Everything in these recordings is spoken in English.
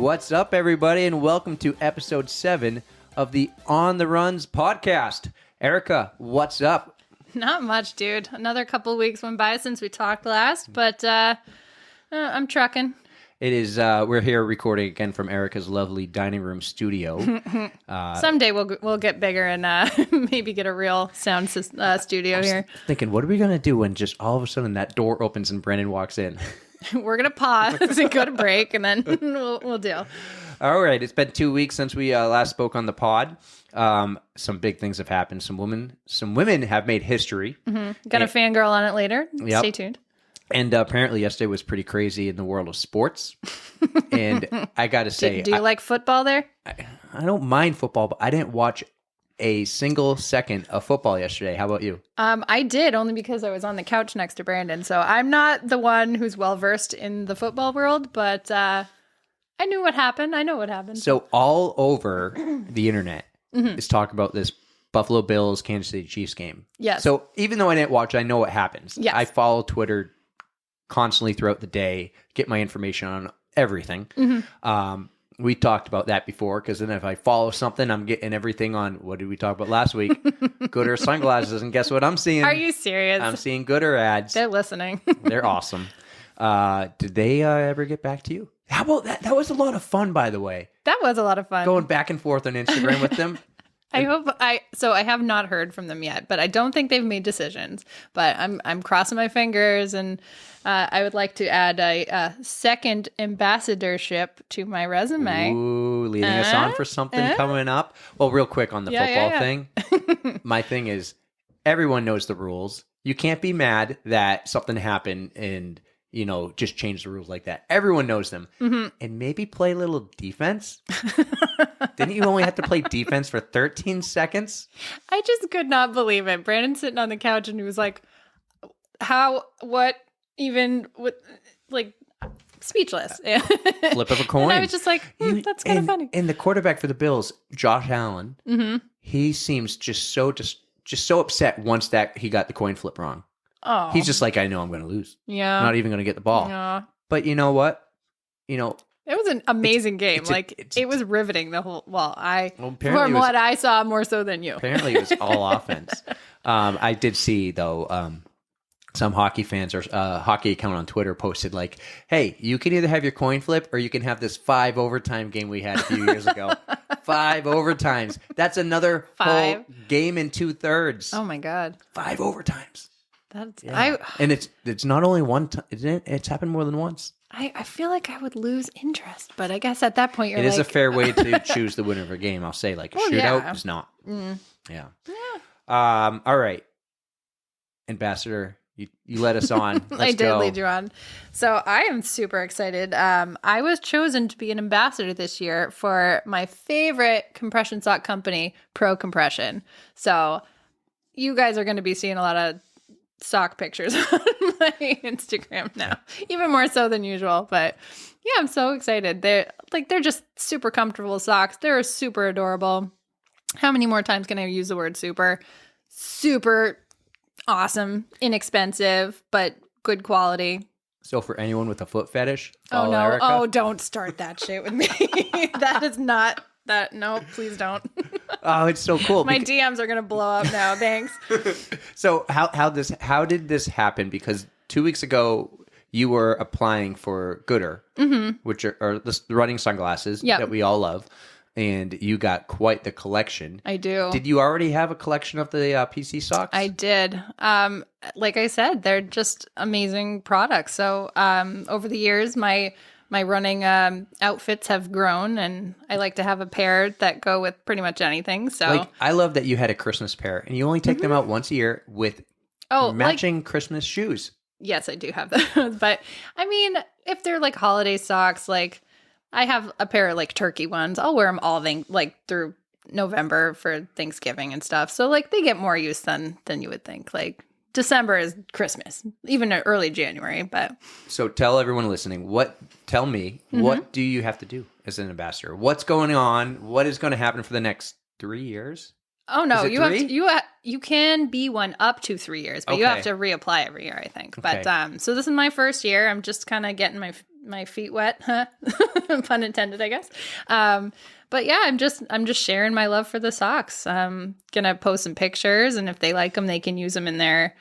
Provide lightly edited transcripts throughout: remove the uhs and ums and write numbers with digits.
What's up, everybody, and welcome to episode 7 of the On the Runs podcast. Erika, what's up? Not much, dude. Another couple of weeks went by since we talked last, but I'm trucking. It is, we're here recording again from Erika's lovely dining room studio. Someday we'll get bigger and maybe get a real sound studio here. Thinking, what are we going to do when just all of a sudden that door opens and Brandon walks in? We're going to pause and go to break, and then we'll deal. All right. It's been 2 weeks since we last spoke on the pod. Some big things have happened. Some women have made history. Mm-hmm. Gonna fangirl on it later. Yep. Stay tuned. And apparently yesterday was pretty crazy in the world of sports. And I got to say... Do you like football there? I don't mind football, but I didn't watch a single second of football yesterday. How about you? I did, only because I was on the couch next to Brandon. So I'm not the one who's well-versed in the football world, but I knew what happened. I know what happened. So all over the internet is talking about this Buffalo Bills, Kansas City Chiefs game. Yes. So even though I didn't watch it, I know what happens. Yes. I follow Twitter constantly throughout the day, get my information on everything. We talked about that before, because then if I follow something, I'm getting everything on, what did we talk about last week? Gooder sunglasses, and guess what I'm seeing? Are you serious? I'm seeing Gooder ads. They're listening. They're awesome. Did they ever get back to you? How about that? That was a lot of fun, by the way. That was a lot of fun. Going back and forth on Instagram with them. I have not heard from them yet, but I don't think they've made decisions. But I'm crossing my fingers, and I would like to add a second ambassadorship to my resume. Ooh, leading us on for something coming up. Well, real quick on the football thing. My thing is, everyone knows the rules. You can't be mad that something happened and, just change the rules like that. Everyone knows them. And maybe play a little defense. Didn't you only have to play defense for 13 seconds? I just could not believe it. Brandon's sitting on the couch and he was like, speechless. Flip of a coin. And I was just like, that's kind of funny. And the quarterback for the Bills, Josh Allen, he seems just so upset once that he got the coin flip wrong. Oh. He's just like, I know I'm going to lose. Yeah. I'm not even going to get the ball. Yeah. But you know what? It was an amazing game. It was riveting the whole. From what I saw, more so than you. Apparently, it was all offense. I did see though. Some hockey fans or hockey account on Twitter posted like, "Hey, you can either have your coin flip or you can have this 5 overtime game we had a few years ago. 5 overtimes. That's another whole game in 2/3. Oh my god! 5 overtimes. That's and it's not only one time. It's happened more than once. I feel like I would lose interest, but I guess at that point you're It is a fair way to choose the winner of a game. I'll say a shootout is not. Yeah. All right, Ambassador, you led us on. I did lead you on. So I am super excited. I was chosen to be an ambassador this year for my favorite compression sock company, Pro Compression. So you guys are going to be seeing a lot of sock pictures on my Instagram now, even more so than usual. But yeah, I'm so excited. They're just super comfortable socks. They're super adorable. How many more times can I use the word super? Super awesome, inexpensive, but good quality. So for anyone with a foot fetish, oh no, Erika. Don't start that shit with me. That is not that. No, please don't. Oh, it's so cool. My DMs are gonna blow up now. Thanks. So how did this happen? Because 2 weeks ago you were applying for Gooder, which are the running sunglasses that we all love, and you got quite the collection. I do. Did you already have a collection of the PC socks? I did. Like I said, they're just amazing products. So over the years, my running outfits have grown, and I like to have a pair that go with pretty much anything. So I love that you had a Christmas pair, and you only take them out once a year with matching Christmas shoes. Yes, I do have those. But I mean, if they're like holiday socks, like I have a pair of like turkey ones. I'll wear them all through November for Thanksgiving and stuff. So like they get more use than you would think. Like December is Christmas, even early January. But so tell everyone listening, what do you have to do as an ambassador? What's going on? What is going to happen for the next 3 years? Oh no, you can be one up to 3 years, but you have to reapply every year, I think. But so this is my first year. I'm just kind of getting my feet wet, pun intended, I guess. But yeah, I'm just sharing my love for the socks. I'm gonna post some pictures, and if they like them, they can use them in their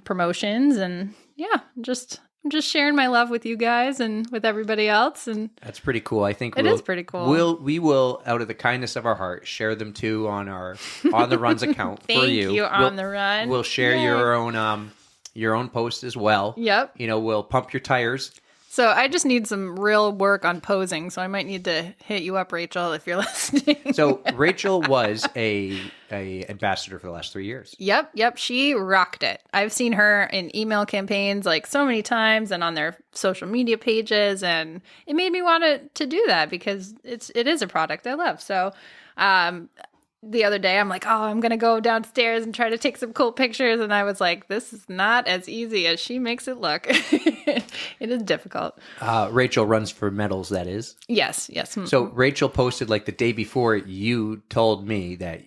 promotions. And yeah, I'm just sharing my love with you guys and with everybody else. And that's pretty cool. I think it is pretty cool. We will, out of the kindness of our heart, share them too on our On the Runs account for you. Thank you, On the Run. We'll share your own post as well. Yep. We'll pump your tires. So I just need some real work on posing. So I might need to hit you up, Rachel, if you're listening. So Rachel was a ambassador for the last 3 years. Yep. She rocked it. I've seen her in email campaigns like so many times and on their social media pages. And it made me want to do that because it is a product I love. So the other day I'm like, oh, I'm going to go downstairs and try to take some cool pictures. And I was like, this is not as easy as she makes it look. It is difficult. Rachel runs for medals, that is. Yes. Mm-hmm. So Rachel posted like the day before you told me that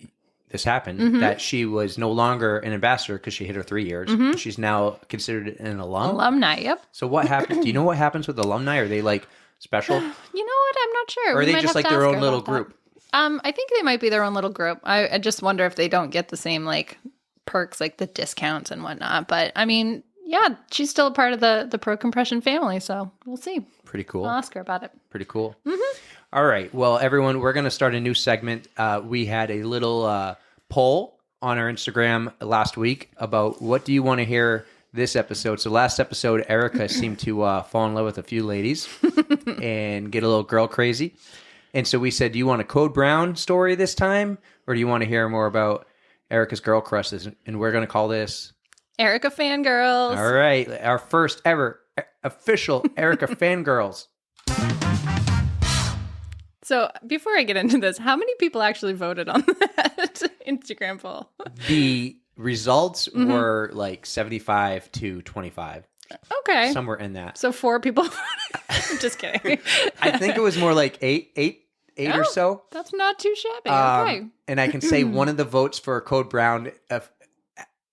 this happened, that she was no longer an ambassador because she hit her 3 years. Mm-hmm. She's now considered an alumni. Yep. So what happened? Do you know what happens with alumni? Are they like special? You know what? I'm not sure. Or are they just like their own little group? I think they might be their own little group. I just wonder if they don't get the same like perks, like the discounts and whatnot. But I mean, yeah, she's still a part of the Pro Compression family, so we'll see. Pretty cool. I'll ask her about it. Pretty cool. Mm-hmm. All right. Well, everyone, we're going to start a new segment. We had a little poll on our Instagram last week about what do you want to hear this episode. So last episode, Erika seemed to fall in love with a few ladies and get a little girl crazy. And so we said, do you want a Code Brown story this time? Or do you want to hear more about Erika's girl crushes? And we're going to call this... Erika Fangirls. All right. Our first ever official Erika Fangirls. So before I get into this, how many people actually voted on that Instagram poll? The results were like 75 to 25. Okay. Somewhere in that. So 4 people voted. I'm just kidding. I think it was more like eight or so. That's not too shabby. Okay. And I can say one of the votes for Code Brown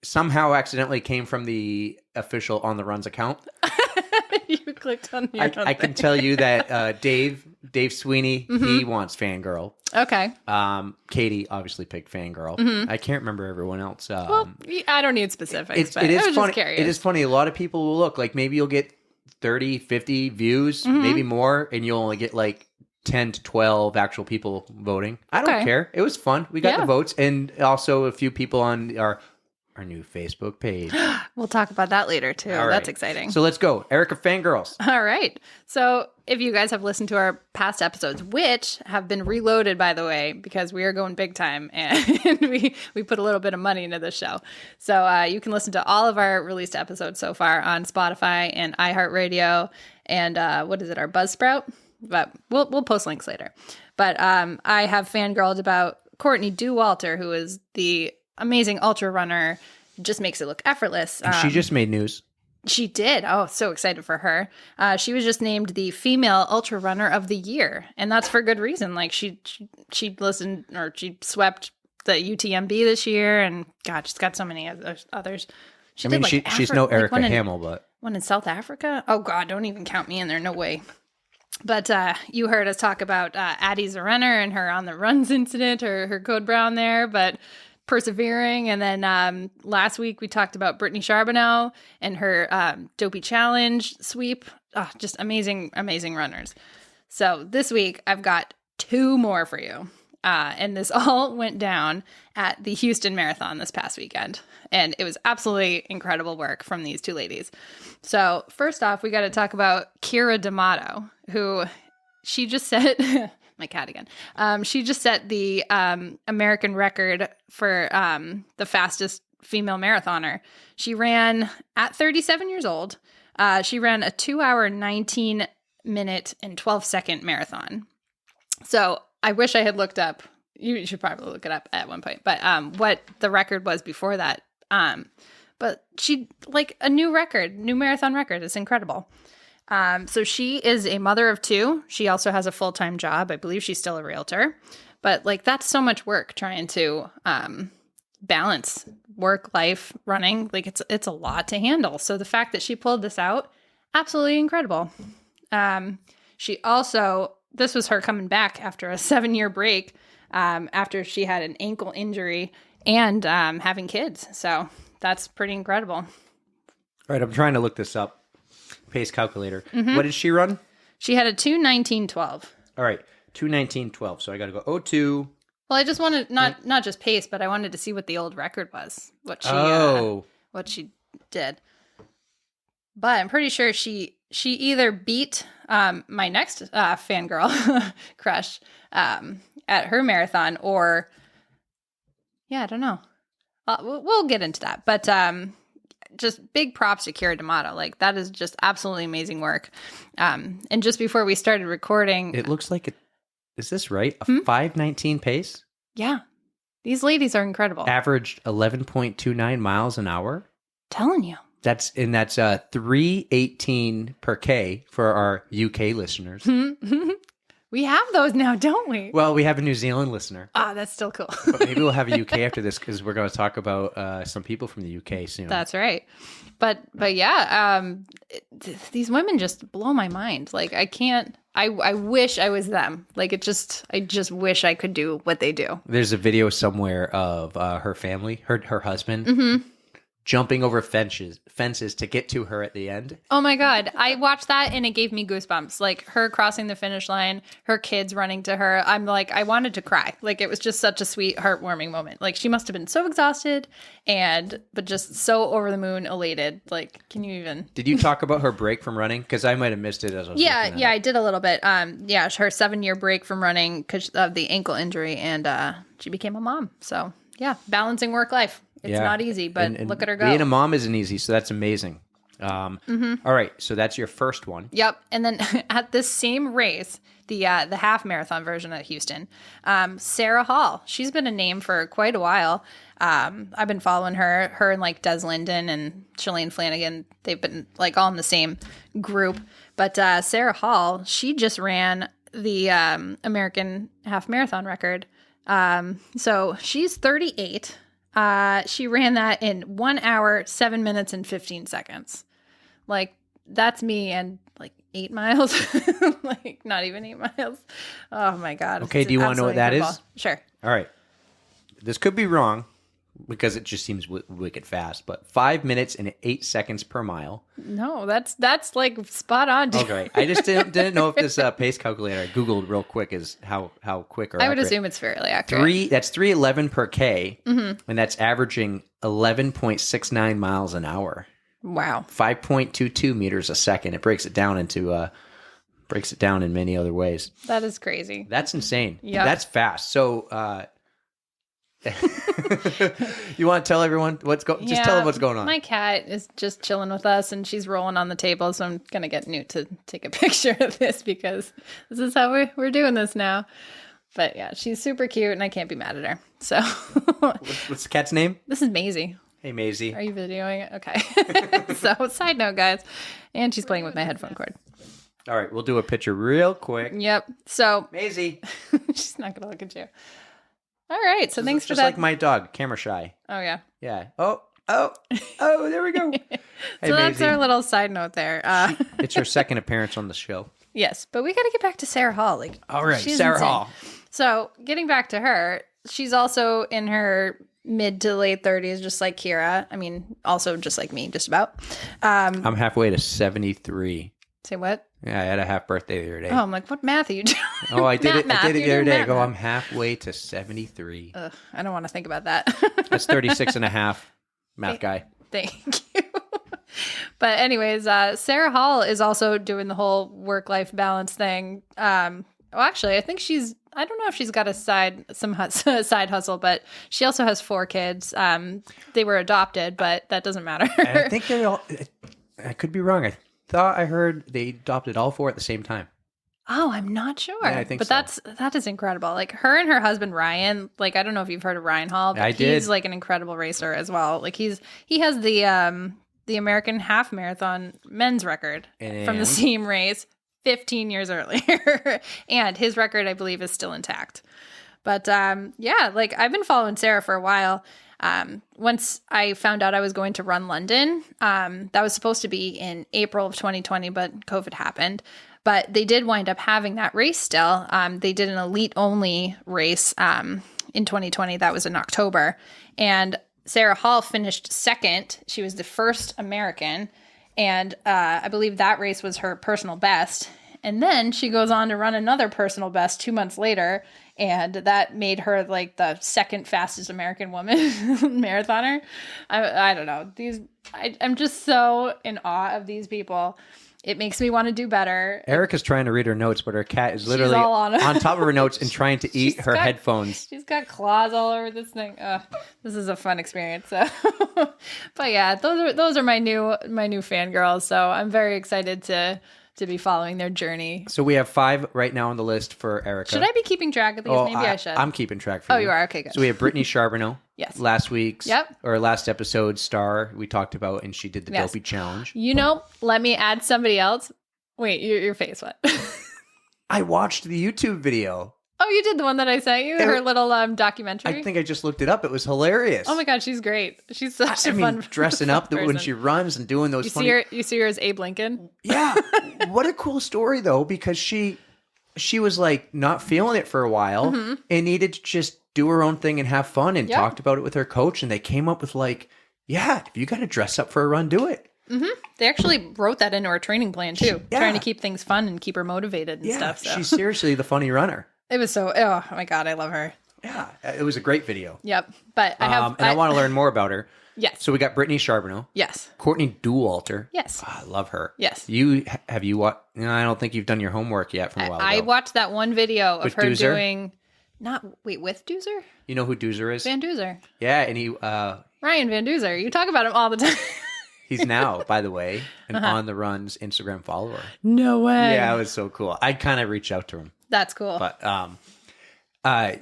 somehow accidentally came from the official On the Runs account. You clicked on the I can tell you that Dave Sweeney, he wants Fangirl. Okay. Katie obviously picked Fangirl. I can't remember everyone else. Well, I don't need specifics. It is funny. Just curious. It is funny. A lot of people will look like maybe you'll get 30, 50 views, maybe more, and you'll only get like 10 to 12 actual people voting. I don't care. It was fun. We got the votes, and also a few people on our new Facebook page. We'll talk about that later too. Right. That's exciting. So let's go. Erika Fangirls. All right. So if you guys have listened to our past episodes, which have been reloaded, by the way, because we are going big time and we put a little bit of money into this show. So you can listen to all of our released episodes so far on Spotify and iHeartRadio and what is it, our Buzzsprout? But we'll post links later. But I have fangirled about Courtney Dauwalter, who is the amazing ultra runner, just makes it look effortless. She just made news. She did. Oh, so excited for her. She was just named the female ultra runner of the year, and that's for good reason. Like she listened, or she swept the UTMB this year, and God, she's got so many others. She's no Erika Hamill, but one in South Africa. Oh God, don't even count me in there. No way. But you heard us talk about Addie Zarenner and her on the runs incident, or her Code Brown there, but persevering. And then last week we talked about Brittany Charbonneau and her Dopey Challenge sweep. Oh, just amazing runners. So this week I've got 2 more for you. And this all went down at the Houston Marathon this past weekend. And it was absolutely incredible work from these 2 ladies. So first off, we got to talk about Keira D'Amato, who she just set... my cat again. She just set the American record for the fastest female marathoner. She ran at 37 years old. She ran a 2 hour, 19 minute and 12 second marathon. So I wish I had looked up. You should probably look it up at one point. But what the record was before that. But she like a new marathon record. It's incredible. So she is a mother of 2. She also has a full-time job. I believe she's still a realtor. But like that's so much work trying to balance work, life, running. Like it's a lot to handle. So the fact that she pulled this out, absolutely incredible. She also, this was her coming back after a 7-year break, after she had an ankle injury and having kids. So that's pretty incredible. All right, I'm trying to look this up. Pace calculator. What did she run? She had a 2:19.12. All right, 2:19.12. So I got to go 02. Well, I just wanted not just pace, but I wanted to see what the old record was, what she did. But I'm pretty sure she either beat my next fangirl crush at her marathon, or I don't know. We'll get into that, but just big props to Keira D'Amato. Like, that is just absolutely amazing work. And just before we started recording, it looks like is this right? A 5:19 pace? Yeah. These ladies are incredible. Averaged 11.29 miles an hour. Telling you. That's 3:18 per K for our UK listeners. We have those now, don't we? Well, we have a New Zealand listener. Ah, that's still cool. But maybe we'll have a UK after this, because we're going to talk about some people from the UK soon. That's right. But yeah, these women just blow my mind. Like, I can't. I wish I was them. Like, I just wish I could do what they do. There's a video somewhere of her family, her husband, jumping over fences to get to her at the end. Oh my God. I watched that and it gave me goosebumps. Like, her crossing the finish line, her kids running to her. I'm like, I wanted to cry. Like, it was just such a sweet, heartwarming moment. Like, she must have been so exhausted but just so over the moon elated. Like, can you even? Did you talk about her break from running? Because I might have missed it as I was looking at it. I did a little bit. Her 7-year break from running because of the ankle injury, and she became a mom. So yeah, balancing work life. It's not easy, but and look at her go. Being a mom isn't easy, so that's amazing. All right, so that's your first one. Yep, and then at this same race, the half marathon version at Houston, Sara Hall. She's been a name for quite a while. I've been following her and like Des Linden and Shalane Flanagan. They've been like all in the same group. But Sara Hall, she just ran the American half marathon record. So she's 38. She ran that in 1 hour, 7 minutes, and 15 seconds. Like, that's me and like 8 miles, like not even 8 miles. Oh my God. Okay. Do you want to know what that is? Sure. All right. This could be wrong because it just seems wicked fast, but 5 minutes and 8 seconds per mile. No, that's like spot on. Okay. I just didn't know if this pace calculator I Googled real quick is how quick or I would accurate. assume it's fairly accurate. That's 3:11 per K, and that's averaging 11.69 miles an hour. Wow. 5.22 meters a second. It breaks it down in many other ways. That is crazy. That's insane. Yeah. That's fast. So, you want to tell everyone just tell them what's going on. My cat is just chilling with us and she's rolling on the table. So I'm going to get Newt to take a picture of this because this is how we're doing this now. But yeah, she's super cute and I can't be mad at her. So what's the cat's name? This is Maisie. Hey, Maisie. Are you videoing it? Okay. So side note, guys. And she's playing with my headphone cord. All right. We'll do a picture real quick. Yep. So Maisie. She's not going to look at you. All right. So thanks for just that. Like my dog, camera shy. Oh, yeah. Yeah. Oh, there we go. Hey, so that's our little side note there. It's her second appearance on the show. Yes, but we got to get back to Sara Hall. Like, all right, she's Sara insane. Hall. So getting back to her, she's also in her mid to late 30s, just like Keira. I mean, also just like me, just about. I'm halfway to 73. Say what? Yeah, I had a half birthday the other day. Oh, I'm like, what math are you doing? Oh, I did it the other day. I go, I'm halfway to 73. Ugh, I don't want to think about that. That's 36 and a half, math guy. Thank you. But anyways, Sara Hall is also doing the whole work-life balance thing. Well, actually, I think I don't know if she's got a side hustle, but she also has 4 kids. They were adopted, but that doesn't matter. I think I could be wrong. I thought I heard they adopted all 4 at the same time. Oh, I'm not sure. Yeah, I think so. That is incredible. Like, her and her husband Ryan, like, I don't know if you've heard of Ryan Hall, but he's like an incredible racer as well. Like, he has the American half marathon men's record from the same race 15 years earlier. And his record, I believe, is still intact. But yeah, like, I've been following Sara for a while. Once I found out I was going to run London, that was supposed to be in April of 2020, but COVID happened. But they did wind up having that race still. They did an elite only race in 2020. That was in October. And Sarah Hall finished second. She was the first American. And I believe that race was her personal best. And then she goes on to run another personal best 2 months later. And that made her like the second fastest American woman marathoner. I don't know. I'm just so in awe of these people. It makes me want to do better. Erika's trying to read her notes, but her cat is literally on top of her notes and trying to eat her headphones. She's got claws all over this thing. This is a fun experience. So. But yeah, those are my new fangirls. So I'm very excited to be following their journey. So we have 5 right now on the list for Erika. Should I be keeping track of these? Maybe I should. I'm keeping track for you. Oh, you are? Okay, good. So we have Brittany Charbonneau. Yes. Last episode star we talked about, and she did the dopey challenge. Let me add somebody else. Wait, your face, what? I watched the YouTube video. Oh, you did the one that I sent you? Her little documentary? I think I just looked it up. It was hilarious. Oh my God, she's great. She's such a fun dressing up when she runs and doing those you see her as Abe Lincoln? Yeah. What a cool story, though, because she was like not feeling it for a while and needed to just do her own thing and have fun and talked about it with her coach. And they came up with like, yeah, if you got to dress up for a run, do it. Mm-hmm. They actually wrote that into her training plan too, trying to keep things fun and keep her motivated and stuff. So. She's seriously the funny runner. It was oh my God, I love her. Yeah, it was a great video. Yep. But I want to learn more about her. Yes. So we got Brittany Charbonneau. Yes. Courtney Dauwalter. Yes. Oh, I love her. Yes. Have you watched? No, I don't think you've done your homework yet from a while ago. I watched that one video of her Doozer? doing, with Doozer? You know who Doozer is? Van Doozer. Yeah, and he... Ryan Van Doozer. You talk about him all the time. He's now, by the way, an On The Run's Instagram follower. No way. Yeah, it was so cool. I'd kind of reach out to him. That's cool. But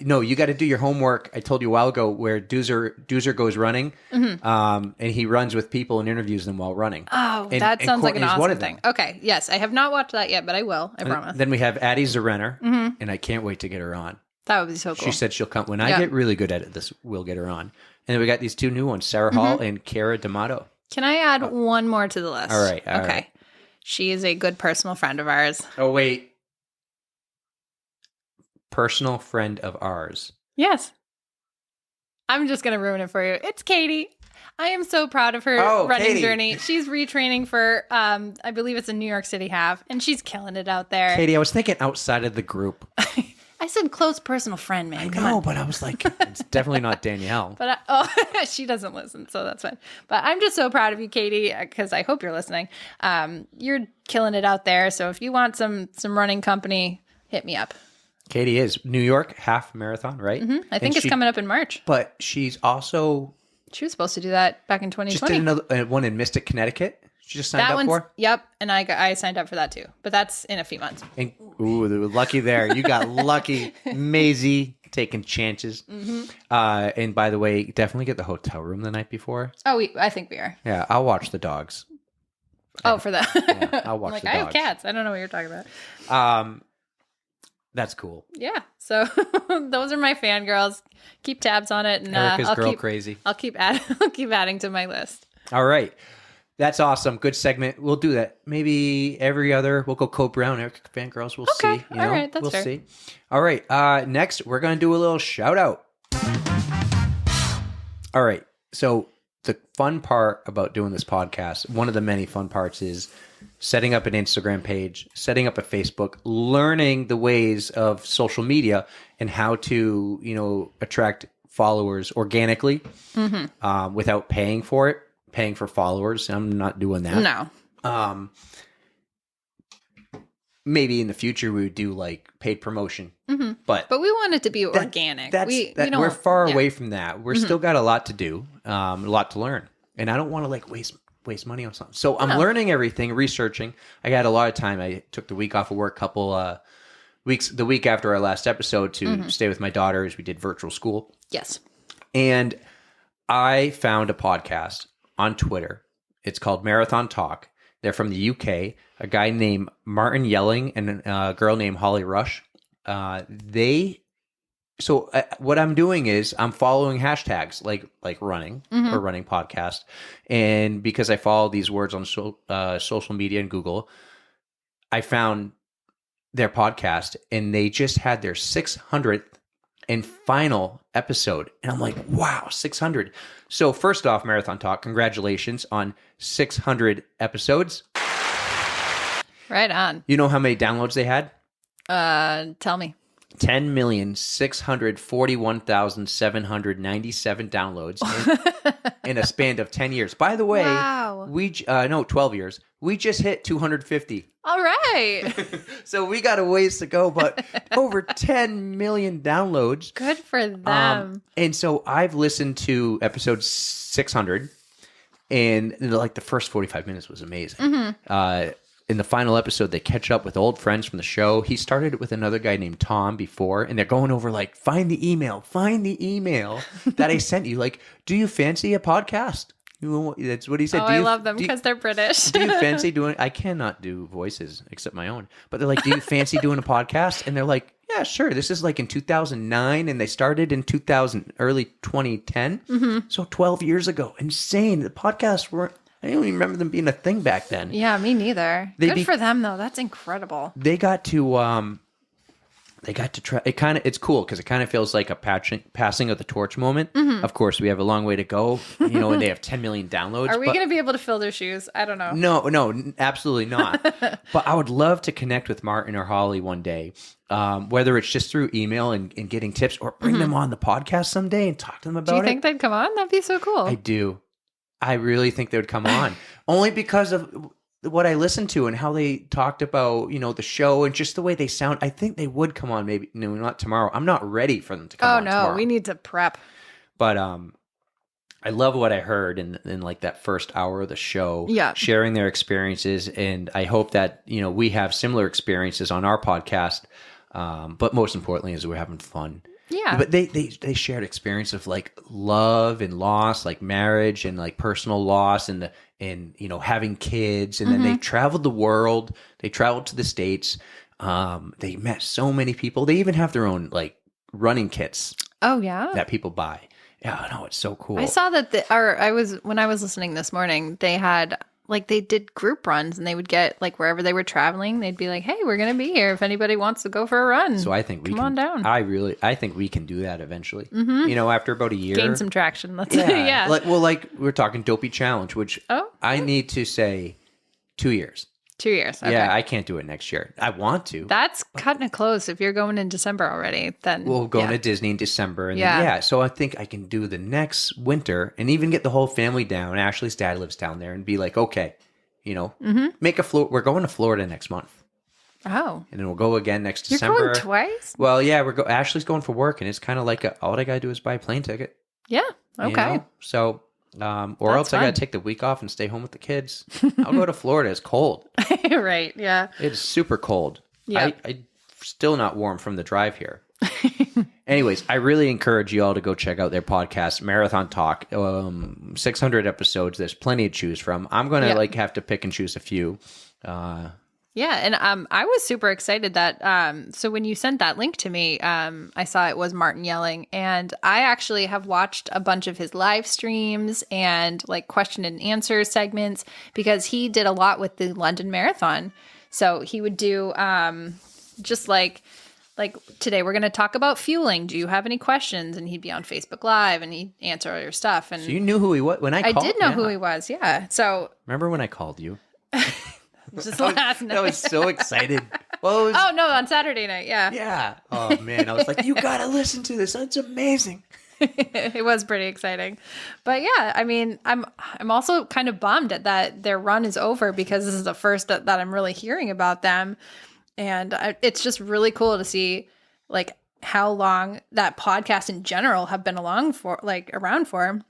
no, you got to do your homework. I told you a while ago where Doozer goes running, and he runs with people and interviews them while running. Oh, that sounds like an awesome thing. Okay, yes, I have not watched that yet, but I will. I promise. Then we have Addie Zarenner, and I can't wait to get her on. That would be so cool. She said she'll come when I get really good at it. We'll get her on. And then we got these 2 new ones, Sarah Hall and Keira D'Amato. Can I add one more to the list? All right. Okay. She is a good personal friend of ours. Oh, wait. Personal friend of ours. Yes. I'm just going to ruin it for you. It's Katie. I am so proud of her running journey. She's retraining for, I believe it's a New York City half, and she's killing it out there. Katie, I was thinking outside of the group. I said close personal friend, man. I know, but I was like, it's definitely not Danielle. But she doesn't listen, so that's fine. But I'm just so proud of you, Katie, because I hope you're listening. You're killing it out there. So if you want some running company, hit me up. Katie is New York half marathon, right? Mm-hmm. I think it's coming up in March. But she's also... She was supposed to do that back in 2020. Just did another one in Mystic, Connecticut. She just signed up for? Yep, and I signed up for that too. But that's in a few months. And, lucky there. You got lucky. Maisie taking chances. Mm-hmm. And by the way, definitely get the hotel room the night before. Oh, I think we are. Yeah, I'll watch the dogs. Oh, for that. Yeah, I'll watch the dogs. I have cats. I don't know what you're talking about. That's cool. Yeah. So those are my fangirls. Keep tabs on it, and Erika's crazy. I'll keep adding to my list. All right. That's awesome. Good segment. We'll do that. Maybe every other. We'll go Cope Brown, Erika Fangirls. We'll see. All right. That's fair. See. All right. Next, we're going to do a little shout out. All right. So the fun part about doing this podcast, one of the many fun parts is setting up an Instagram page, setting up a Facebook, learning the ways of social media and how to, attract followers organically without paying for it. Paying for followers. I'm not doing that. No. Maybe in the future we would do like paid promotion, but we want it to be organic. We're far away from that. We're still got a lot to do, a lot to learn, and I don't want to like waste money on something. So I'm learning everything, researching. I got a lot of time. I took the week off of work, couple weeks, the week after our last episode to stay with my daughters. We did virtual school. Yes, and I found a podcast on Twitter. It's called Marathon Talk. They're from the UK. A guy named Martin Yelling and a girl named Holly Rush. They So what I'm doing is I'm following hashtags like running or running podcast, and because I follow these words on social media and Google, I found their podcast, and they just had their 600th and final episode, and I'm like, wow, 600. So first off, Marathon Talk, congratulations on 600 episodes. Right on. You know how many downloads they had? Tell me. 10,641,797 downloads in a span of 10 years. By the way, wow. 12 years. We just hit 250. All right. So we got a ways to go, but over 10 million downloads. Good for them. And so I've listened to episode 600, and like the first 45 minutes was amazing. In the final episode, they catch up with old friends from the show. He started it with another guy named Tom before, and they're going over like, find the email that I sent you. Like, do you fancy a podcast? That's what he said. I love them because they're British. Do you fancy doing? I cannot do voices except my own, but they're like, do you fancy doing a podcast? And they're like, yeah, sure. This is like in 2009, and they started in early 2010. So 12 years ago. Insane. The podcasts weren't. I don't even remember them being a thing back then. Yeah, me neither. Good for them though. That's incredible. They got to try. It's cool because it kind of feels like a passing of the torch moment. Of course, we have a long way to go, and they have 10 million downloads. Are we going to be able to fill their shoes? I don't know. No, absolutely not. But I would love to connect with Martin or Holly one day, whether it's just through email and getting tips, or bring them on the podcast someday and talk to them about it. Do you think they'd come on? That'd be so cool. I do. I really think they would come on only because of what I listened to and how they talked about, the show and just the way they sound. I think they would come on. Maybe not tomorrow. I'm not ready for them to come on tomorrow. We need to prep. But I love what I heard in like that first hour of the show. Yeah, sharing their experiences, and I hope that we have similar experiences on our podcast. But most importantly, is we're having fun. Yeah. But they shared experience of like love and loss, like marriage and like personal loss and having kids. And then they traveled the world. They traveled to the States. They met so many people. They even have their own like running kits. Oh yeah. That people buy. Yeah, no, it's so cool. I saw that when I was listening this morning, they had they did group runs, and they would get wherever they were traveling, they'd be like, hey, we're going to be here if anybody wants to go for a run. So I think we come on down. I think we can do that eventually. After about a year. Gain some traction. Let's yeah. We're talking Dopey Challenge, which I need to say 2 years. 2 years. Okay. Yeah, I can't do it next year. I want to. That's cutting it close. If you're going in December already, then we'll go to Disney in December. And then, so I think I can do the next winter and even get the whole family down. Ashley's dad lives down there, and be like, okay, make a float. We're going to Florida next month. Oh. And then we'll go again next December. You're going twice? Well, yeah, Ashley's going for work, and it's kind of like all I got to do is buy a plane ticket. Yeah. Okay. So, or else I got to take the week off and stay home with the kids. I'll go to Florida. It's cold. Right. Yeah. It's super cold. Yeah. I still not warm from the drive here. Anyways, I really encourage you all to go check out their podcast, Marathon Talk. 600 episodes. There's plenty to choose from. I'm going to have to pick and choose a few. Yeah, and I was super excited that so when you sent that link to me, I saw it was Martin Yelling, and I actually have watched a bunch of his live streams and question and answer segments, because he did a lot with the London Marathon. So he would do just like today we're going to talk about fueling. Do you have any questions? And he'd be on Facebook Live and he'd answer all your stuff. And so you knew who he was when I called? I did know who he was. Yeah. So remember when I called you? Just last night. I was so excited. Well, oh no, on Saturday night. Yeah. Yeah. Oh man, I was like, you got to listen to this. It's amazing. It was pretty exciting. But yeah, I mean, I'm also kind of bummed at that their run is over, because this is the first that I'm really hearing about them. And it's just really cool to see how long that podcast in general have been around for.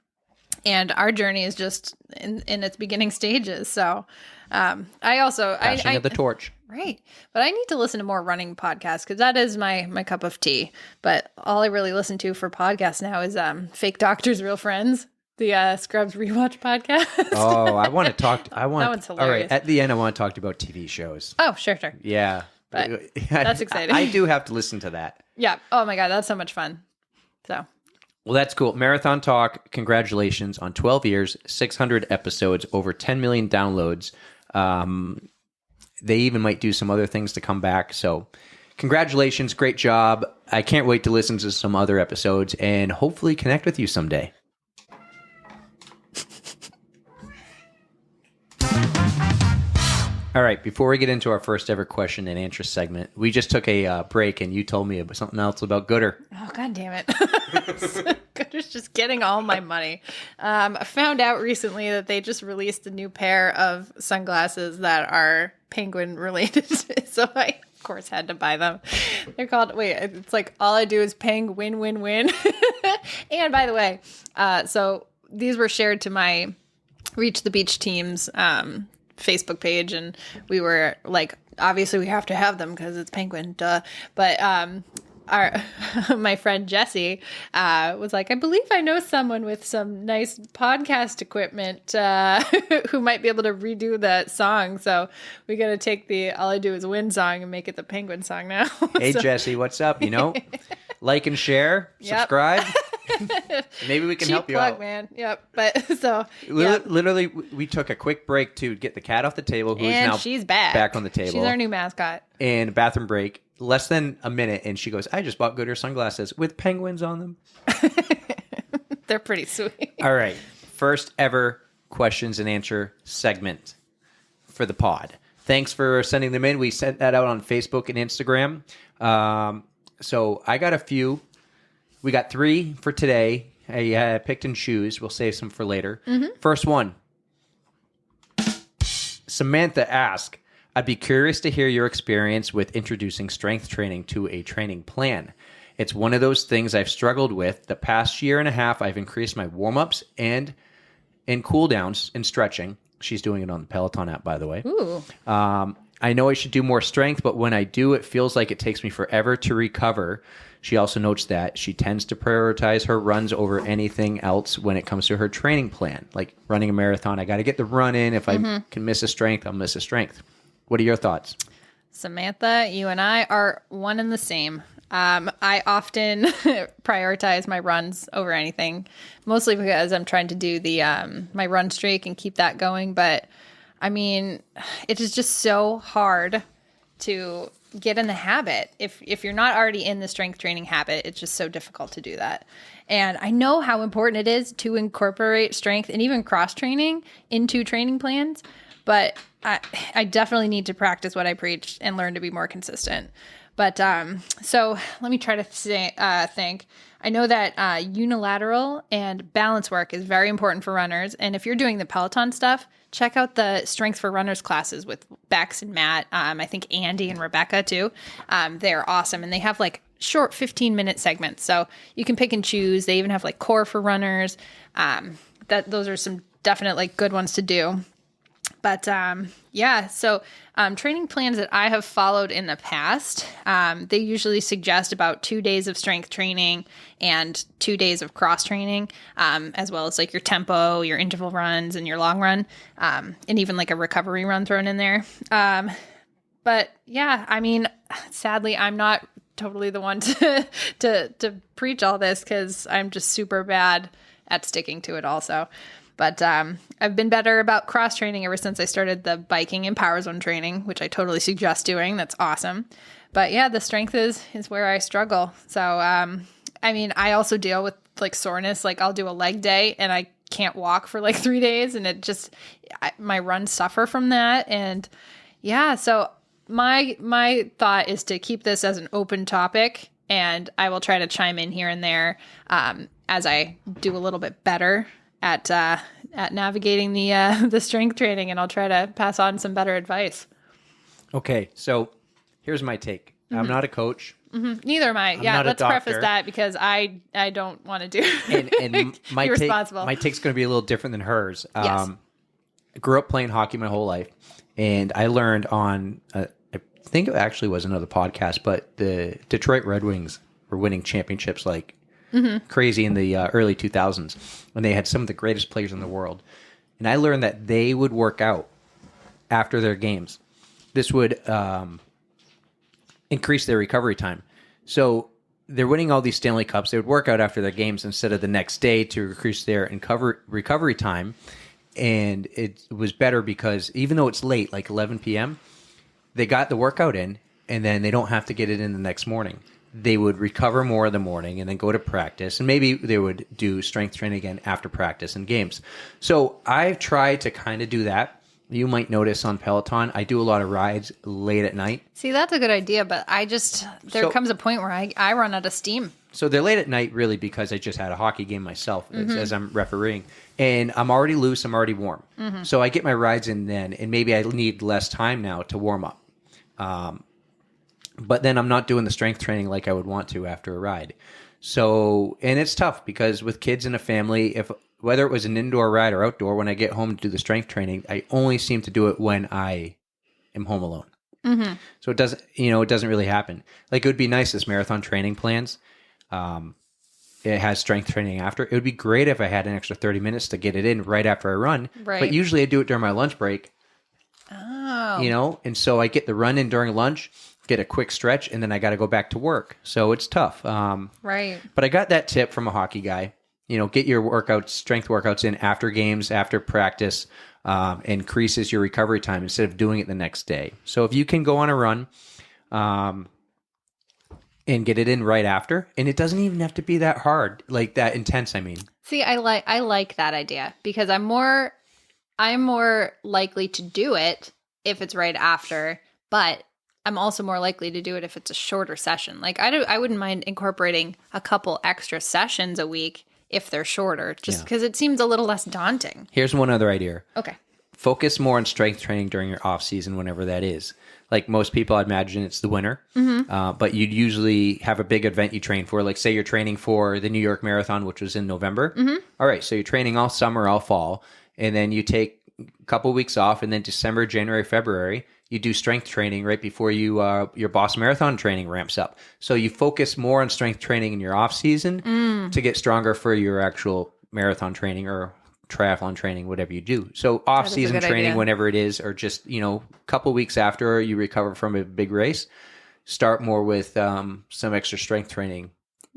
And our journey is just in its beginning stages. So I also passing of the torch. Right. But I need to listen to more running podcasts, because that is my cup of tea. But all I really listen to for podcasts now is Fake Doctors, Real Friends, the Scrubs Rewatch podcast. Oh, I want to talk. That one's hilarious. All right. At the end, I want to talk about TV shows. Oh, sure. Yeah. But that's exciting. I do have to listen to that. Yeah. Oh my God, that's so much fun. So. Well, that's cool. Marathon Talk, congratulations on 12 years, 600 episodes, over 10 million downloads. They even might do some other things to come back. So congratulations. Great job. I can't wait to listen to some other episodes and hopefully connect with you someday. All right, before we get into our first ever question and answer segment, we just took a break and you told me about something else about Gooder. Oh, God damn it. Gooder's just getting all my money. I found out recently that they just released a new pair of sunglasses that are penguin related. So I, of course, had to buy them. They're called, it's like all I do is penguin, win, win. And by the way, so these were shared to my Reach the Beach team's Facebook page, and we were like, obviously we have to have them because it's penguin, duh. But my friend Jesse was like, I believe I know someone with some nice podcast equipment who might be able to redo that song. So we got to take the All I Do Is Win song and make it the penguin song now. Hey, Jesse, what's up? Like and share, subscribe. Maybe we can help you plug, out, man. Yep. But so literally, we took a quick break to get the cat off the table, who is now she's back on the table. She's our new mascot. And a bathroom break, less than a minute, and she goes, "I just bought Gooder sunglasses with penguins on them." They're pretty sweet. All right, first ever questions and answer segment for the pod. Thanks for sending them in. We sent that out on Facebook and Instagram. So I got a few. We got 3 for today. I picked and choose. We'll save some for later. Mm-hmm. First one. Samantha asked, I'd be curious to hear your experience with introducing strength training to a training plan. It's one of those things I've struggled with. The past year and a half, I've increased my warm-ups and cool downs and stretching. She's doing it on the Peloton app, by the way. Ooh. I know I should do more strength, but when I do, it feels like it takes me forever to recover. She also notes that she tends to prioritize her runs over anything else when it comes to her training plan. Like running a marathon, I got to get the run in. If I can miss a strength, I'll miss a strength. What are your thoughts? Samantha, you and I are one and the same. I often prioritize my runs over anything, mostly because I'm trying to do the my run streak and keep that going. But I mean, it is just so hard to get in the habit. If you're not already in the strength training habit, it's just so difficult to do that. And I know how important it is to incorporate strength and even cross training into training plans, but I definitely need to practice what I preach and learn to be more consistent. But so let me try to think. I know that unilateral and balance work is very important for runners. And if you're doing the Peloton stuff, check out the Strength for Runners classes with Bex and Matt. I think Andy and Rebecca too. They're awesome. And they have like short 15-minute segments. So you can pick and choose. They even have like core for runners. Those are some definite like good ones to do. But so training plans that I have followed in the past, they usually suggest about 2 days of strength training and 2 days of cross training, as well as like your tempo, your interval runs, and your long run, and even like a recovery run thrown in there. But yeah, I mean, sadly, I'm not totally the one to preach all this because I'm just super bad at sticking to it also. But I've been better about cross training ever since I started the biking and power zone training, which I totally suggest doing. That's awesome. But yeah, the strength is where I struggle. So, I mean, I also deal with like soreness. Like I'll do a leg day and I can't walk for like 3 days and my runs suffer from that. And yeah, so my thought is to keep this as an open topic, and I will try to chime in here and there as I do a little bit better at navigating the strength training, and I'll try to pass on some better advice. Okay, so here's my take. Mm-hmm. I'm not a coach. Mm-hmm. Neither am I. Yeah, let's preface that because I don't want to do and my take's going to be a little different than hers. Yes. I grew up playing hockey my whole life, and I learned on I think it actually was another podcast, but the Detroit Red Wings were winning championships like crazy in the early 2000s, when they had some of the greatest players in the world. And I learned that they would work out after their games. This would increase their recovery time. So they're winning all these Stanley Cups. They would work out after their games instead of the next day to increase their recovery time. And it was better because even though it's late, like 11 p.m., they got the workout in, and then they don't have to get it in the next morning. They would recover more in the morning and then go to practice. And maybe they would do strength training again after practice and games. So I've tried to kind of do that. You might notice on Peloton, I do a lot of rides late at night. See, that's a good idea, but there comes a point where I run out of steam. So they're late at night really because I just had a hockey game myself as I'm refereeing. And I'm already loose, I'm already warm. So I get my rides in then, and maybe I need less time now to warm up. But then I'm not doing the strength training like I would want to after a ride. So, and it's tough because with kids in a family, whether it was an indoor ride or outdoor, when I get home to do the strength training, I only seem to do it when I am home alone. So it doesn't really happen. Like it would be nice, this marathon training plans. It has strength training after. It would be great if I had an extra 30 minutes to get it in right after I run. Right. But usually I do it during my lunch break. Oh. And so I get the run in during lunch, get a quick stretch, and then I got to go back to work. So it's tough. Right. But I got that tip from a hockey guy. Get your strength workouts in after games, after practice, increases your recovery time instead of doing it the next day. So if you can go on a run and get it in right after, and it doesn't even have to be that hard, like that intense, I mean. See, I like that idea because I'm more likely to do it if it's right after, but I'm also more likely to do it if it's a shorter session. Like I wouldn't mind incorporating a couple extra sessions a week if they're shorter, just because it seems a little less daunting. Here's one other idea. Okay. Focus more on strength training during your off season, whenever that is. Like most people, I'd imagine it's the winter, but you'd usually have a big event you train for. Like say you're training for the New York Marathon, which was in November. All right, so you're training all summer, all fall, and then you take a couple weeks off, and then December, January, February, you do strength training right before your Boston Marathon training ramps up. So you focus more on strength training in your off season to get stronger for your actual marathon training or triathlon training, whatever you do. So off season training, whenever it is, or just, a couple weeks after you recover from a big race, start more with some extra strength training.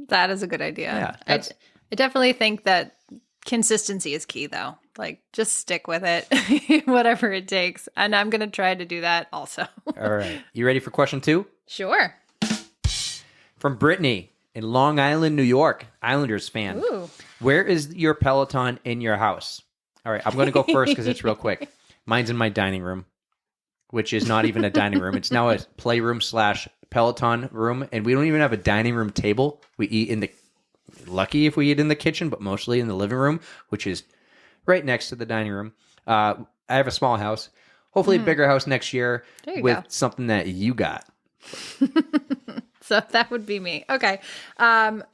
That is a good idea. Yeah, I definitely think that consistency is key, though. Like, just stick with it, whatever it takes. And I'm going to try to do that also. All right. You ready for question 2? Sure. From Brittany in Long Island, New York, Islanders fan. Ooh. Where is your Peloton in your house? All right. I'm going to go first because it's real quick. Mine's in my dining room, which is not even a dining room. It's now a playroom / Peloton room. And we don't even have a dining room table. We eat lucky if we eat in the kitchen, but mostly in the living room, which is right next to the dining room. I have a small house, hopefully a bigger house next year with something that you got. So that would be me. Okay.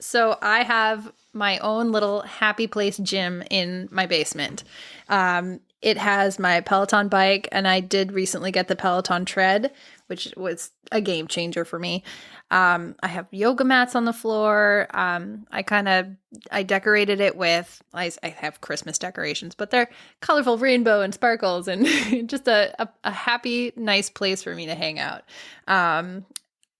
So I have my own little happy place gym in my basement. It has my Peloton bike, and I did recently get the Peloton tread, which was a game changer for me. I have yoga mats on the floor. I decorated it with, I have Christmas decorations, but they're colorful rainbow and sparkles and just a happy, nice place for me to hang out. I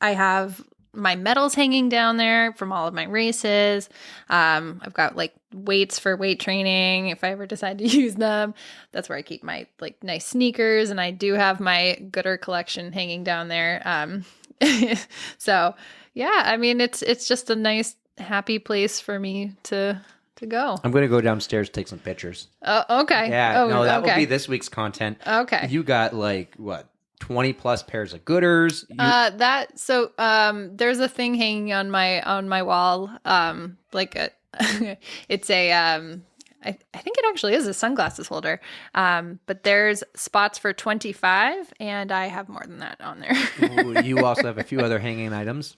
have my medals hanging down there from all of my races. I've got like weights for weight training if I ever decide to use them. That's where I keep my like nice sneakers, and I do have my Gooder collection hanging down there. So yeah, I mean it's just a nice happy place for me to go. I'm going to go downstairs, take some pictures. Oh, okay. Yeah, that will be this week's content. Okay. You got like what? 20 plus pairs of Gooders. There's a thing hanging on my wall. It's a I think it actually is a sunglasses holder. But there's spots for 25, and I have more than that on there. Ooh, you also have a few other hanging items.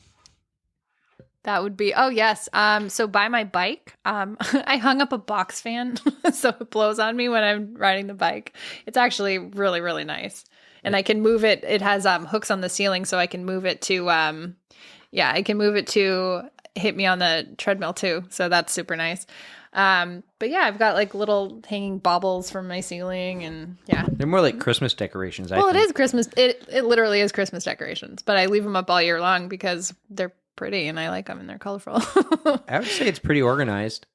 That would be, yes. So by my bike, I hung up a box fan so it blows on me when I'm riding the bike. It's actually really, really nice. And I can move it. It has hooks on the ceiling, so I can move it to, I can move it to hit me on the treadmill too. So that's super nice. But yeah, I've got like little hanging baubles from my ceiling, and yeah. They're more like Christmas decorations, I Well, think. it is Christmas. It literally is Christmas decorations, but I leave them up all year long because they're pretty and I like them and they're colorful. I would say it's pretty organized.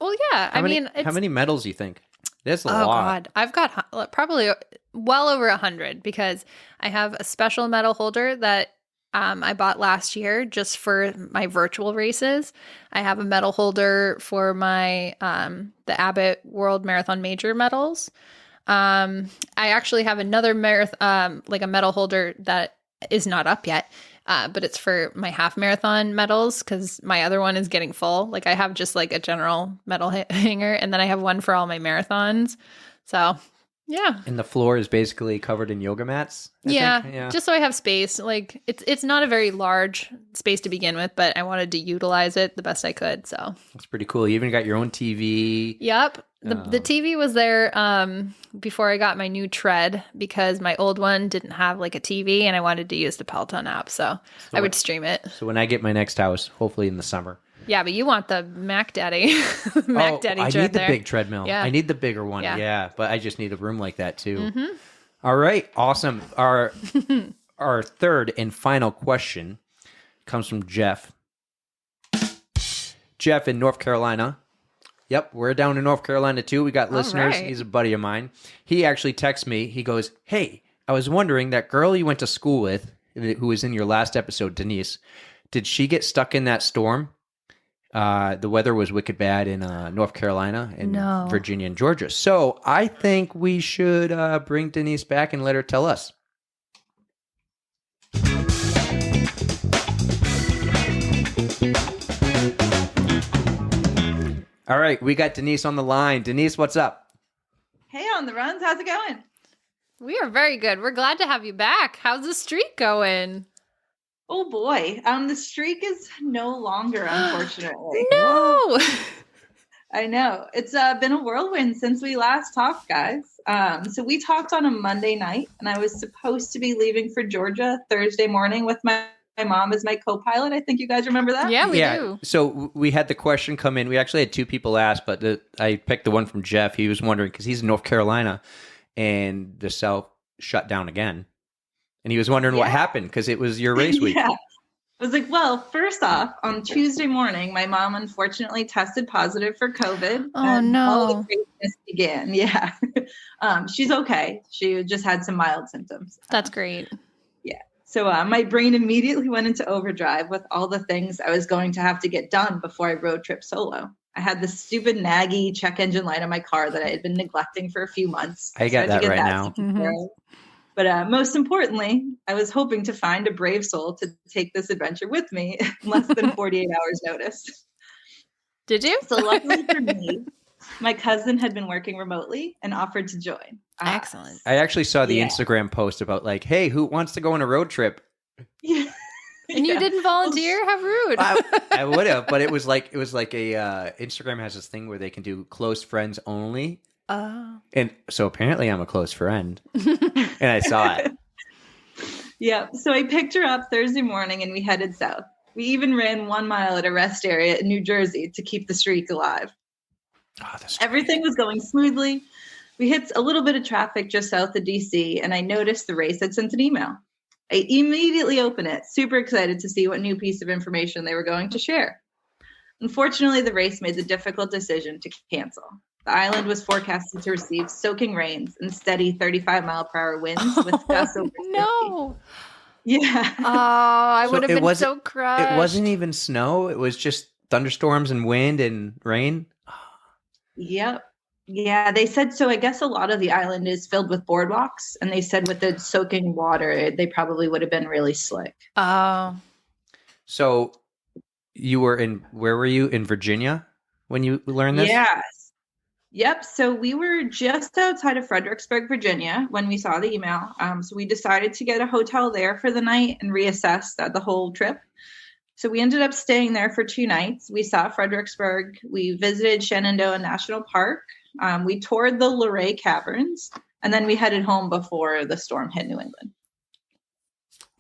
Well, yeah. How many medals do you think? There's a lot. Oh God, I've got probably well over 100 because I have a special medal holder that I bought last year just for my virtual races. I have a medal holder for my the Abbott World Marathon Major medals. I actually have another marathon, like a medal holder that is not up yet, but it's for my half marathon medals because my other one is getting full. Like I have just like a general medal hanger, and then I have one for all my marathons. So yeah. And the floor is basically covered in yoga mats. I think. Just so I have space. Like it's not a very large space to begin with, but I wanted to utilize it the best I could. So that's pretty cool. You even got your own TV. Yep. The TV was there before I got my new tread because my old one didn't have like a TV and I wanted to use the Peloton app. So I would stream it. So when I get my next house, hopefully in the summer. Yeah, but you want the Mac Daddy. Daddy I tread need the there. big treadmill. Yeah. I need the bigger one. Yeah. But I just need a room like that too. Mm-hmm. All right. Awesome. Our third and final question comes from Jeff. Jeff in North Carolina. Yep, we're down in North Carolina too. We got listeners. Right. He's a buddy of mine. He actually texts me. He goes, "Hey, I was wondering, that girl you went to school with, who was in your last episode, Denise, did she get stuck in that storm? The weather was wicked bad in North Carolina and Virginia and Georgia. So I think we should bring Denise back and let her tell us." All right, we got Denise on the line. Denise, what's up? Hey, on the runs. How's it going? We are very good. We're glad to have you back. How's the streak going? Oh boy, the streak is no longer, unfortunately. No. I know. It's been a whirlwind since we last talked, guys. So we talked on a Monday night, and I was supposed to be leaving for Georgia Thursday morning with my mom as my co-pilot. I think you guys remember that? Yeah, we do. So we had the question come in. We actually had two people ask, but I picked the one from Jeff. He was wondering, because he's in North Carolina, and the South shut down again. And he was wondering what happened, because it was your race week. I was like, well, first off, on Tuesday morning, my mom unfortunately tested positive for COVID. Oh, no. All the craziness began. Yeah. She's okay. She just had some mild symptoms. That's great. Yeah. So my brain immediately went into overdrive with all the things I was going to have to get done before I road trip solo. I had this stupid naggy check engine light on my car that I had been neglecting for a few months. I got that right now. But most importantly, I was hoping to find a brave soul to take this adventure with me in less than 48 hours notice. Did you? So luckily for me, my cousin had been working remotely and offered to join. Excellent. I actually saw the Instagram post about like, hey, who wants to go on a road trip? Yeah. And you didn't volunteer? How rude. I would have, but it was like a Instagram has this thing where they can do close friends only. Oh. And so apparently I'm a close friend. And I saw it. Yeah. So I picked her up Thursday morning and we headed south. We even ran 1 mile at a rest area in New Jersey to keep the streak alive. Oh, everything was going smoothly. We hit a little bit of traffic just south of DC, and I noticed the race had sent an email. I immediately opened it, super excited to see what new piece of information they were going to share. Unfortunately, the race made the difficult decision to cancel. The island was forecasted to receive soaking rains and steady 35-mile-per-hour winds with gusts over 50. No. Yeah. Oh, I would have been so crushed. It wasn't even snow. It was just thunderstorms and wind and rain. Yep. Yeah, they said so. I guess a lot of the island is filled with boardwalks, and they said with the soaking water, they probably would have been really slick. Oh. So where were you? In Virginia when you learned this? Yes. Yep. So we were just outside of Fredericksburg, Virginia when we saw the email. So we decided to get a hotel there for the night and reassess the whole trip. So we ended up staying there for 2 nights. We saw Fredericksburg. We visited Shenandoah National Park. We toured the Luray Caverns, and then we headed home before the storm hit New England.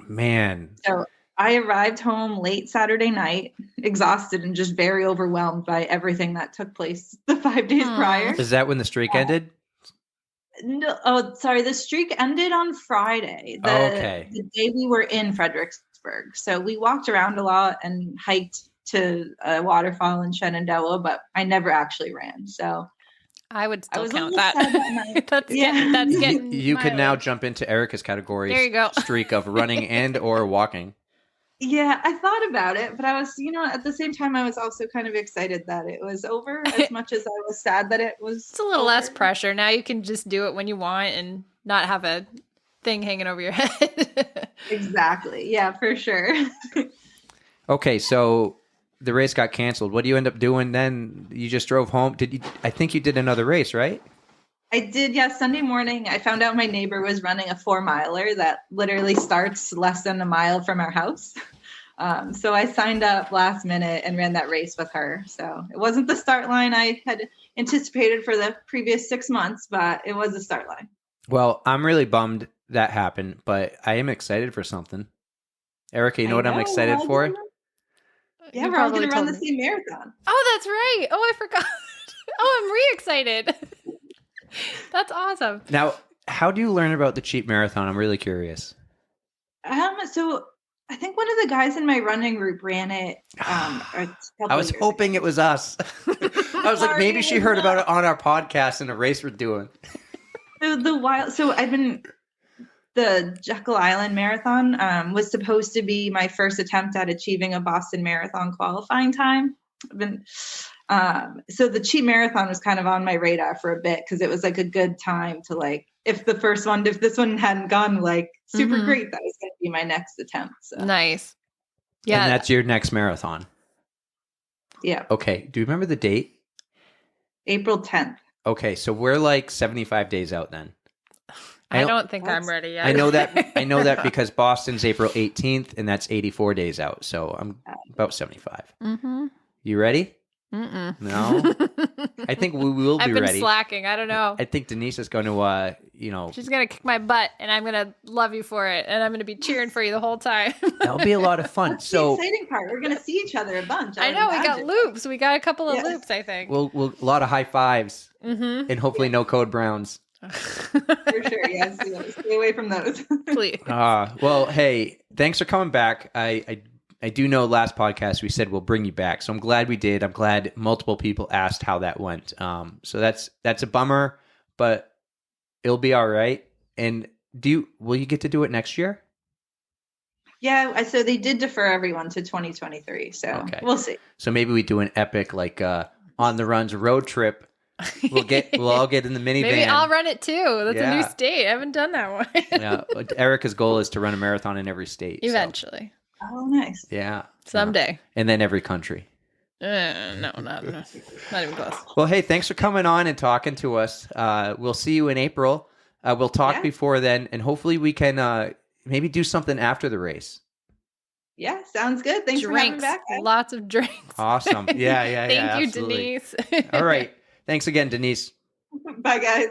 Man. So I arrived home late Saturday night, exhausted and just very overwhelmed by everything that took place the 5 days prior. Is that when the streak ended? No, oh, sorry. The streak ended on Friday, the day we were in Fredericksburg. So we walked around a lot and hiked to a waterfall in Shenandoah, but I never actually ran. So I would still count that. That's getting you could now jump into Erika's category. There you go. Streak of running and or walking. Yeah, I thought about it, but I was, at the same time, I was also kind of excited that it was over as much as I was sad that it was. It's a little less pressure. Now you can just do it when you want and not have a thing hanging over your head. Exactly. Yeah, for sure. Okay, so the race got canceled. What do you end up doing then? You just drove home. I think you did another race, right? I did, yeah. Sunday morning, I found out my neighbor was running a 4-miler that literally starts less than a mile from our house. So I signed up last minute and ran that race with her. So it wasn't the start line I had anticipated for the previous 6 months, but it was a start line. Well, I'm really bummed that happened, but I am excited for something. Erika, you know what I'm excited for? Yeah, we're all going to run the same marathon. Oh, that's right. Oh, I forgot. Oh, I'm re-excited. That's awesome. Now, how do you learn about the cheap marathon? I'm really curious. So I think one of the guys in my running group ran it. I was hoping it was us. I was like, maybe she heard about it on our podcast in a race we're doing. The Jekyll Island Marathon was supposed to be my first attempt at achieving a Boston Marathon qualifying time. So the cheap marathon was kind of on my radar for a bit because it was like a good time to if this one hadn't gone super great, that was going to be my next attempt. So. Nice. Yeah. And that's your next marathon. Yeah. Okay. Do you remember the date? April 10th. Okay. So we're 75 days out then. I don't think I'm ready yet. I know that because Boston's April 18th and that's 84 days out. So I'm about 75. Mm-hmm. You ready? Mm-mm. No? I think we will be ready. I've been slacking. I don't know. I think Denise is going to, She's going to kick my butt and I'm going to love you for it. And I'm going to be cheering for you the whole time. That'll be a lot of fun. That's the exciting part. We're going to see each other a bunch. I know. We got loops. We got a couple of loops, I think. We'll a lot of high fives and hopefully no code browns. For sure. Yes. Stay away from those. Please. Well, hey, thanks for coming back. I do know last podcast we said we'll bring you back, so I'm glad we did. I'm glad multiple people asked how that went. So that's a bummer, but it'll be all right. And will you get to do it next year? Yeah, so they did defer everyone to 2023, so We'll see. So maybe we do an epic on the runs road trip. We'll all get in the minivan. Maybe I'll run it too. That's a new state. I haven't done that one. Yeah, Erika's goal is to run a marathon in every state. Eventually. So. Oh, nice. Yeah. Someday. And then every country. No, not even close. Well, hey, thanks for coming on and talking to us. We'll see you in April. We'll talk before then, and hopefully we can maybe do something after the race. Yeah, sounds good. Thanks for having me back. Guys. Lots of drinks. Awesome. Yeah. Thank you, absolutely. Denise. All right. Thanks again, Denise. Bye, guys.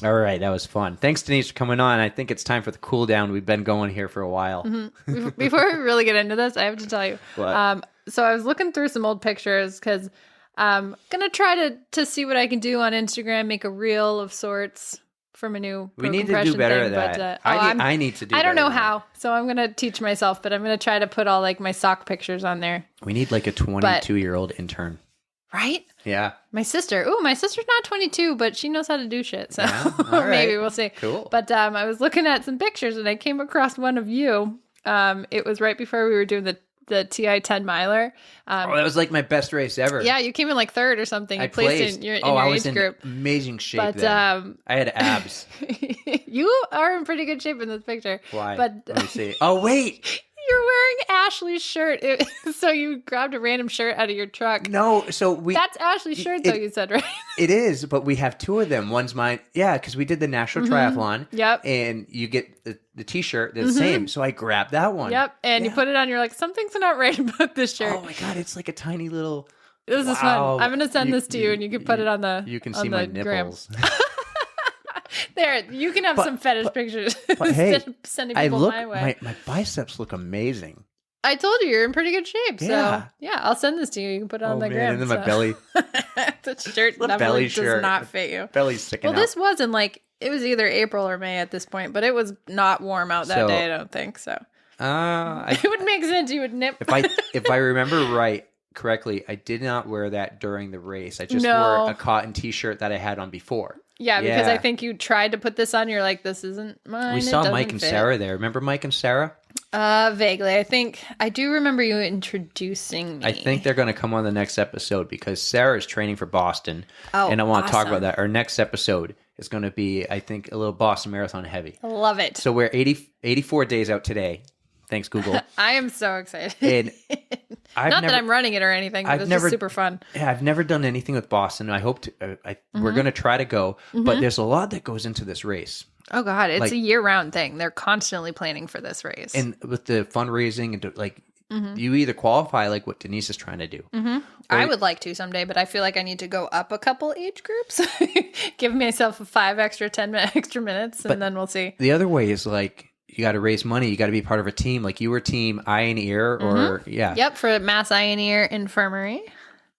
All right, that was fun. Thanks, Denise, for coming on. I think it's time for the cool down. We've been going here for a while. Mm-hmm. Before we really get into this, I have to tell you. What? So I was looking through some old pictures because I'm gonna try to see what I can do on Instagram, make a reel of sorts for my new. We need to do better at that. I need to do. I don't know how, so I'm gonna teach myself. But I'm gonna try to put all my sock pictures on there. We need a 22-year-old intern. Right? Yeah. My sister's not 22, but she knows how to do shit. So right. Maybe we'll see. Cool. But I was looking at some pictures and I came across one of you. It was right before we were doing the TI 10 miler. That was my best race ever. Yeah, you came in third or something. I placed in your I was age group. In amazing shape. But then. I had abs. You are in pretty good shape in this picture. Why? But let me see. Oh wait. You're wearing Ashley's shirt. So you grabbed a random shirt out of your truck. No, That's Ashley's shirt, though, you said, right? It is, but we have two of them. One's mine. Yeah, because we did the national triathlon. Yep. And you get the T-shirt that's the same. So I grabbed that one. Yep. And you put it on. You're like, something's not right about this shirt. Oh, my God. It's like a tiny little... This is fun. I'm going to send this to you, and you can put it on the You can see my nipples. There, you can have some fetish pictures but hey, instead of sending people my way. My biceps look amazing. I told you, you're in pretty good shape. So, yeah, I'll send this to you. You can put it on the gram. And then my belly. The shirt definitely does not fit you. Belly's sticking out. Well, this wasn't like, it was either April or May at this point, but it was not warm out that day, I don't think. So, it would make sense. You would nip. If I remember correctly, I did not wear that during the race. I just wore a cotton t-shirt that I had on before. Yeah, because I think you tried to put this on. You're like, this isn't mine. We saw Mike and Sara there. Remember Mike and Sara? Vaguely. I do remember you introducing me. I think they're going to come on the next episode because Sarah is training for Boston. Oh, and I want to talk about that. Our next episode is going to be, I think, a little Boston Marathon heavy. I love it. So we're 84 days out today. Thanks, Google. I am so excited. And Not that I'm running it or anything, but it's just super fun. Yeah, I've never done anything with Boston. I hope to. We're going to try to go, but there's a lot that goes into this race. Oh God, it's a year-round thing. They're constantly planning for this race, and with the fundraising and you either qualify like what Denise is trying to do. I would like to someday, but I feel like I need to go up a couple age groups, give myself 10 extra minutes, and then we'll see. The other way is like, you got to raise money. You got to be part of a team. Like you were team Eye and Ear or Yep. For Mass Eye and Ear Infirmary.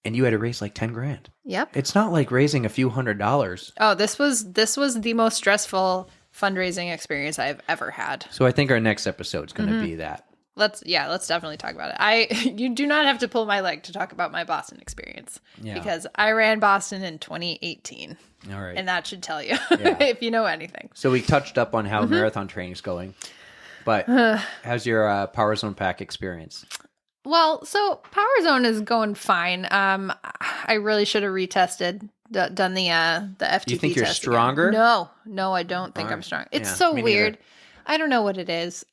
And you had to raise like 10 grand. Yep. It's not like raising a few $100s. Oh, this was the most stressful fundraising experience I've ever had. So I think our next episode is going to be that. Let's definitely talk about it. You do not have to pull my leg to talk about my Boston experience because I ran Boston in 2018. All right. And that should tell you if you know anything. So we touched up on how marathon training is going, but how's your Power Zone Pack experience? Well, so Power Zone is going fine. I really should have retested, done the FTP test. You think you're test stronger? Again. No, I don't think I'm strong. It's so weird. Neither. I don't know what it is.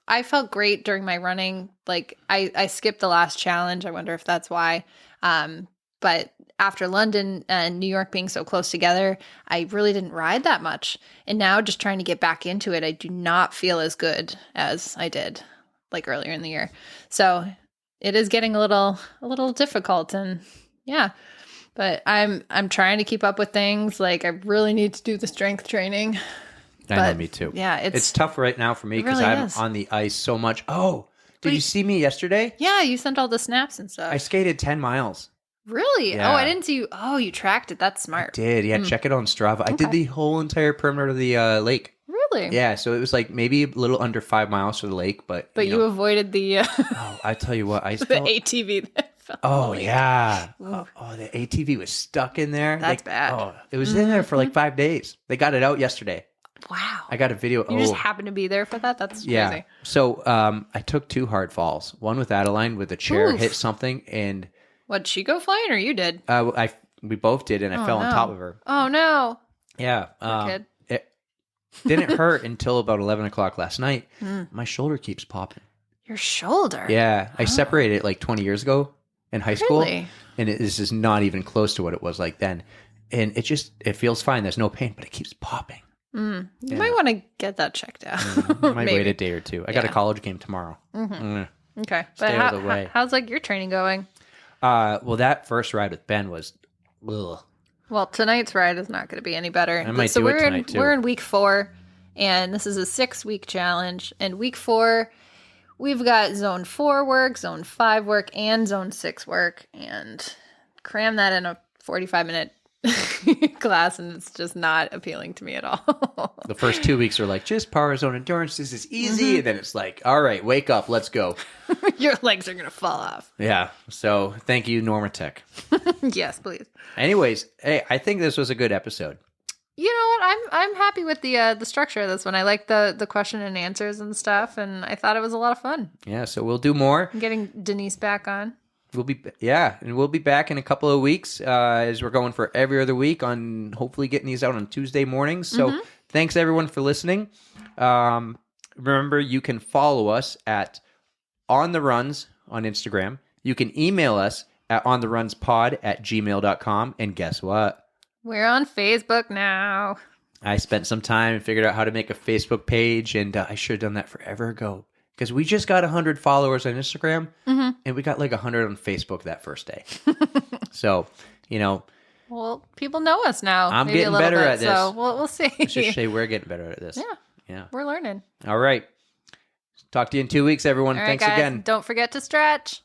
I felt great during my running. Like I skipped the last challenge. I wonder if that's why. But after London and New York being so close together, I really didn't ride that much. And now just trying to get back into it, I do not feel as good as I did like earlier in the year. So it is getting a little difficult, and but I'm trying to keep up with things. Like I really need to do the strength training. I know, me too. Yeah, it's tough right now for me because really I'm on the ice so much. Oh, did you see me yesterday? Yeah, you sent all the snaps and stuff. I skated 10 miles. Really? Yeah. Oh, I didn't see you. Oh, you tracked it. That's smart. I did. Yeah, check it on Strava. Okay. I did the whole entire perimeter of the lake. Really? Yeah, so it was like maybe a little under 5 miles to the lake, but you avoided the oh, I tell you what, the ATV that fell. Oh yeah. Oh, the ATV was stuck in there. That's bad. Oh, it was in there for like 5 days. They got it out yesterday. Wow. I got a video. You just happened to be there for that? That's crazy. Yeah. So I took 2 hard falls. One with Adeline with a chair hit something, and what, she go flying or you did? We both did, and I fell on top of her. Oh no. Yeah. Kid. It didn't hurt until about 11 o'clock last night. My shoulder keeps popping. Your shoulder? Yeah. I separated it like 20 years ago in high school. Really? And it is just not even close to what it was like then. And it feels fine. There's no pain, but it keeps popping. You might want to get that checked out. I might wait a day or two. I got a college game tomorrow. Okay. Stay out of the way. How's like your training going? Well, that first ride with Ben was ugh. Well, tonight's ride is not going to be any better. I might do it tonight too. We're in week 4, and this is a 6-week challenge. And week 4, we've got zone 4 work, zone 5 work, and zone 6 work, and cram that in a 45-minute class, and it's just not appealing to me at all. The first 2 weeks are like, just Power Zone Endurance. This is easy. And then it's like, all right, wake up. Let's go. Your legs are going to fall off. Yeah. So thank you, Normatech. Yes, please. Anyways, hey, I think this was a good episode. You know what? I'm happy with the structure of this one. I like the question and answers and stuff, and I thought it was a lot of fun. Yeah, so we'll do more. I'm getting Denise back on. We'll be back in a couple of weeks as we're going for every other week on hopefully getting these out on Tuesday mornings. So thanks everyone for listening. Remember, you can follow us at On The Runs on Instagram. You can email us at ontherunspod@gmail.com. And guess what? We're on Facebook now. I spent some time and figured out how to make a Facebook page, and I should have done that forever ago. Because we just got 100 followers on Instagram, and we got like 100 on Facebook that first day. So, Well, people know us now. I'm maybe getting a little better bit, at this. So we'll see. Let's just say we're getting better at this. Yeah. We're learning. All right. Talk to you in 2 weeks, everyone. All right, Thanks guys, again. Don't forget to stretch.